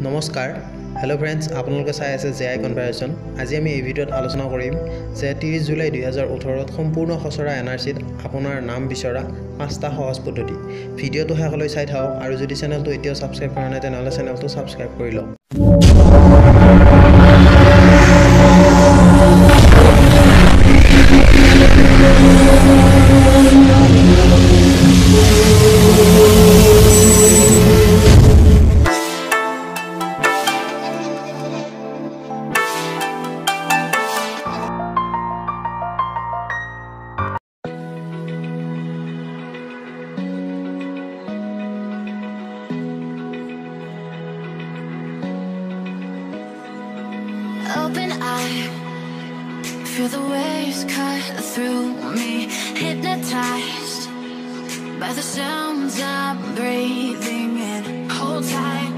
নমস্কাৰ hello' friends আপোনালোকে চাই আছে জেআই কনভাৰচেশ্যন আজি আমি এই ভিডিঅ'ত আলোচনা কৰিম যে 30 জুলাই 2018 ত সম্পূৰ্ণ খচৰা এনআৰচিত আপোনাৰ নাম বিচৰা পাঁচটা সহজ পদ্ধতি ভিডিঅ'টো শেষলৈ চাই থাকক আৰু যদি চেনেলটো এতিয়াও সাবস্ক্ৰাইব কৰা নাই তেনহলে চেনেলটো সাবস্ক্ৰাইব কৰি লওক Open eye, feel the waves cut through me, hypnotized by the sounds I'm breathing in. Hold tight,